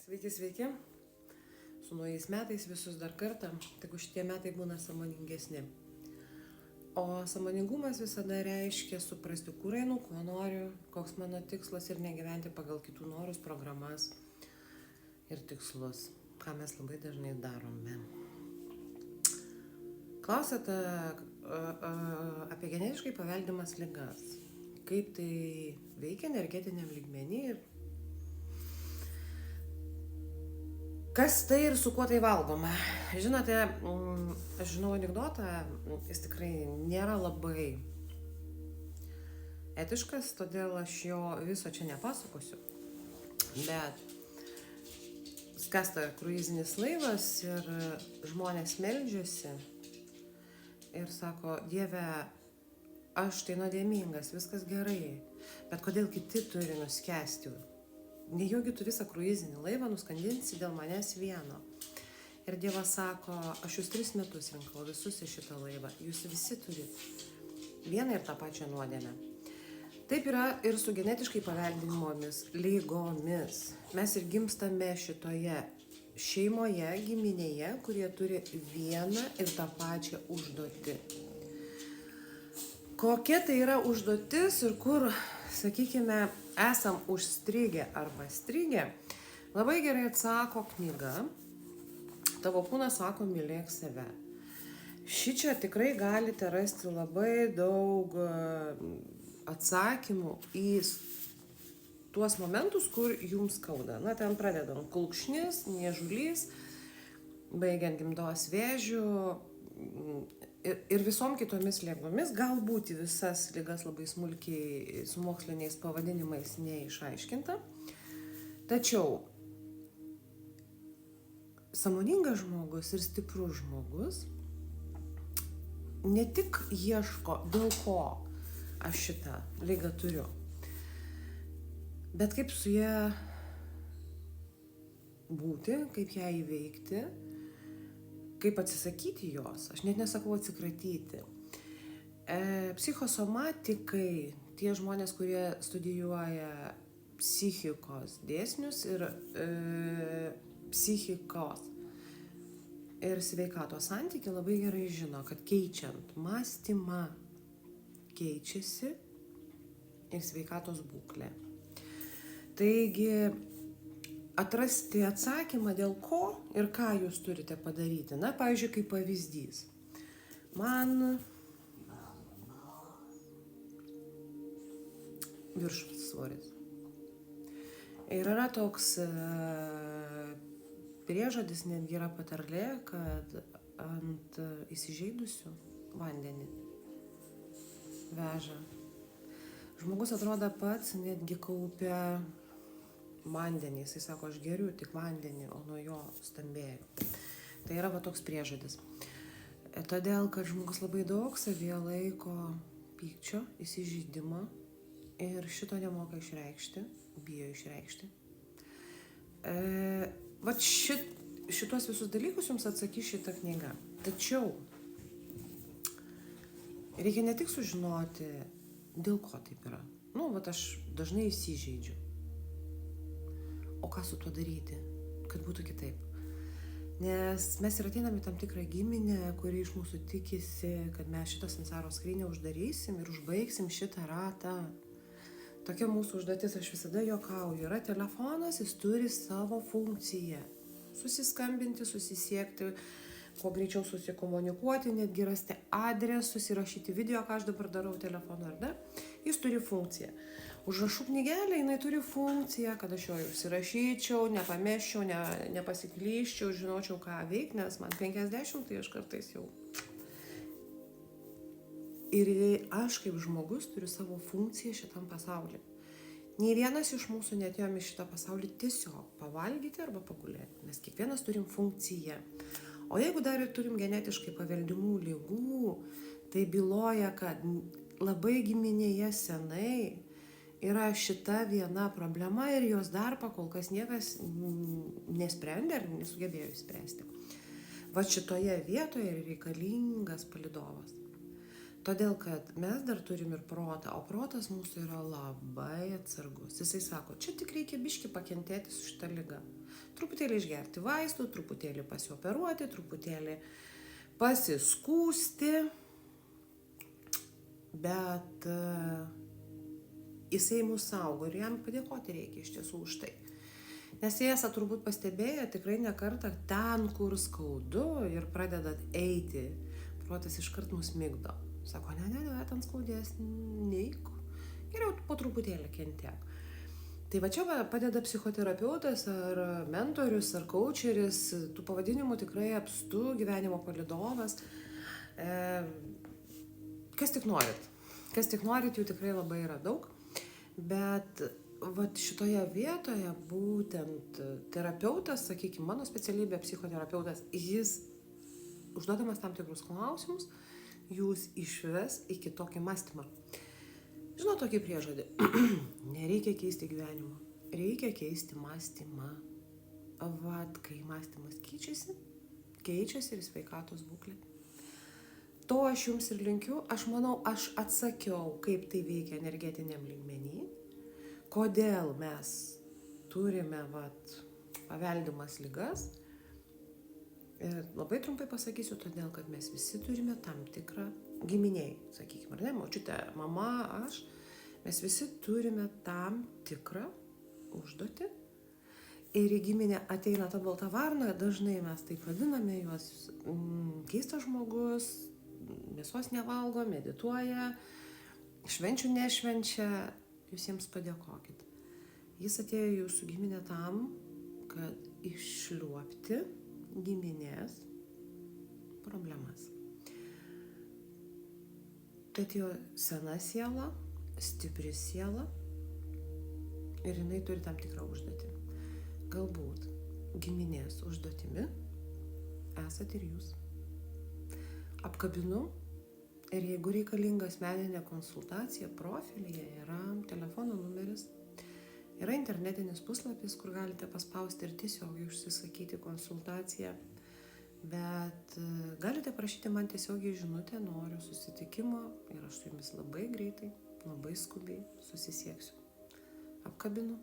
Sveiki, sveiki. Su naujais metais visus dar kartą, tik šitie metai būna sąmoningesni. O sąmoningumas visada reiškia suprasti, kur einu, ko noriu, koks mano tikslas ir negyventi pagal kitų norus, programas ir tikslus, ką mes labai dažnai darome. Klausėte apie genetiškai paveldimas ligas, kaip tai veikia energetiniam lygmenį ir kas tai ir su kuo tai valgoma. Žinote, aš žinau anekdotą, jis tikrai nėra labai etiškas, todėl aš jo viso čia nepasakosiu. Bet skęsta kruizinis laivas ir žmonės meldžiasi ir sako, Dieve, aš tai nuodėmingas, viskas gerai, bet kodėl kiti turi nuskęsti? Nejaugi tu visą kruizinį laivą nuskandinsi dėl manęs vieno. Ir Dievas sako, aš jūs 3 metus rinkau visus į šitą laivą, jūs visi turit vieną ir tą pačią nuodėmę. Taip yra ir su genetiškai paveldimomis lygomis. Mes ir gimstame šitoje šeimoje, giminėje, kurie turi vieną ir tą pačią užduotį. Kokia tai yra užduotis ir kur, sakykime, esam užstrigę arba strigę, labai gerai atsako knyga Tavo kūnas sako, mylėk save. Šičia tikrai galite rasti labai daug atsakymų į tuos momentus, kur jums skauda. Na, ten pradedam kulkšnis, niežulys, baigiant gimdos vėžių ir visom kitomis ligomis, galbūt visas ligas labai smulkiai su moksliniais pavadinimais neišaiškinta. Tačiau sąmoningas žmogus ir stiprus žmogus ne tik ieško, dėl ko aš šitą ligą turiu, bet kaip su ją būti, kaip ją įveikti, kaip atsisakyti jos, aš net nesakau atsikratyti. Psichosomatikai, tie žmonės, kurie studijuoja psichikos dėsnius ir psichikos ir sveikatos santykį labai gerai žino, kad keičiant mąstymą keičiasi ir sveikatos būklė. Taigi, atrasti atsakymą, dėl ko ir ką jūs turite padaryti. Na, pavyzdžiui, kaip pavyzdys. Man viršsvoris. Ir yra toks priežodis, netgi yra patarlė, kad ant įsižeidusių vandenį veža. Žmogus atrodo pats netgi kaupia vandenį, jisai sako, aš geriu tik vandenį, o nuo jo stambėju. Tai yra va toks priežodis. Todėl, kad žmogus labai daug savyje laiko pykčio, įsižeidimo ir šito nemoka išreikšti, bijo išreikšti. Vat šitos visus dalykus jums atsakys šitą knygą. Tačiau reikia ne tik sužinoti, dėl ko taip yra. Vat aš dažnai įsižeidžiu. O ką su tuo daryti, kad būtų kitaip? Nes mes ir ateiname tam tikrą giminę, kuri iš mūsų tikisi, kad mes šitą sansaro skrynę uždarysim ir užbaigsim šitą ratą. Tokia mūsų užduotis, aš visada juokauju, yra telefonas, jis turi savo funkciją. Susiskambinti, susisiekti, kuo greičiau susikomunikuoti, netgi rasti adresus, įrašyti video, ką aš dabar darau telefonu ar ne. Jis turi funkciją. Užrašų knygelė, jinai turi funkciją, kad aš jo užsirašyčiau, nepameščiau, nepasiklyščiau, žinočiau, ką veikti, nes man 50, tai aš kartais jau. Ir aš kaip žmogus turiu savo funkciją šitam pasauliu. Nei vienas iš mūsų neatėjome į šitą pasaulį tiesiog pavalgyti arba pagulėti, nes kiekvienas turim funkciją. O jeigu dar ir turim genetiškai paveldimų ligų, tai byloja, kad labai giminėje senai yra šita viena problema ir jos dar kol kas niekas nesprendė ar nesugebėjo išspręsti. Va šitoje vietoje reikalingas palydovas. Todėl, kad mes dar turim ir protą, o protas mūsų yra labai atsargus. Jisai sako, čia tik reikia biškį pakentėti su šitą ligą. Truputėlį išgerti vaistų, truputėlį pasioperuoti, truputėlį pasiskūsti, bet jisai mūsų saugo ir jam padėkoti reikia iš tiesų už tai. Nes jie esate turbūt pastebėję tikrai ne kartą ten, kur skaudu ir pradedat eiti, protas iškart mus migdo. Sako, ne, ten skaudės, neik. Geriau po truputėlį kentiek. Tai va čia padeda psichoterapeutas ar mentorius ar coacheris, tų pavadinimų tikrai apstu, gyvenimo palydovas. Kas tik norit, jų tikrai labai yra daug. Bet vat šitoje vietoje būtent terapeutas, sakykime, mano specialybė psichoterapeutas, jis užduodamas tam tikrus klausimus, jūs išves į kitokį mąstymą. Žinau tokį priežodį. Nereikia keisti gyvenimo. Reikia keisti mąstymą. Vat, kai mąstymas keičiasi ir sveikatos būklė. To aš jums ir linkiu. Aš manau, aš atsakiau, kaip tai veikia energetiniam lygmenį. Kodėl mes turime paveldimas ligas. Ir labai trumpai pasakysiu, todėl, kad mes visi turime tam tikrą giminiai, sakykime, ar ne, močiutė, mama, aš, mes visi turime tam tikrą užduotį. Ir į giminę ateina ta balta varna, dažnai mes taip vadiname juos, keistas žmogus, mėsos nevalgo, medituoja, švenčių nešvenčia, jūs jiems padėkokit. Jis atėjo į jūsų giminę tam, kad iššliuopti giminės problemas. Tai jo sena siela, stipri siela ir jinai turi tam tikrą užduotį. Galbūt giminės užduotimi esate ir jūs. Apkabinu ir jeigu reikalinga asmeninė konsultacija, profilyje yra telefono numeris. Yra internetinis puslapis, kur galite paspausti ir tiesiogiai užsisakyti konsultaciją, bet galite prašyti man tiesiogiai žinutę, noriu susitikimo ir aš su jumis labai greitai, labai skubiai susisieksiu. Apkabinu.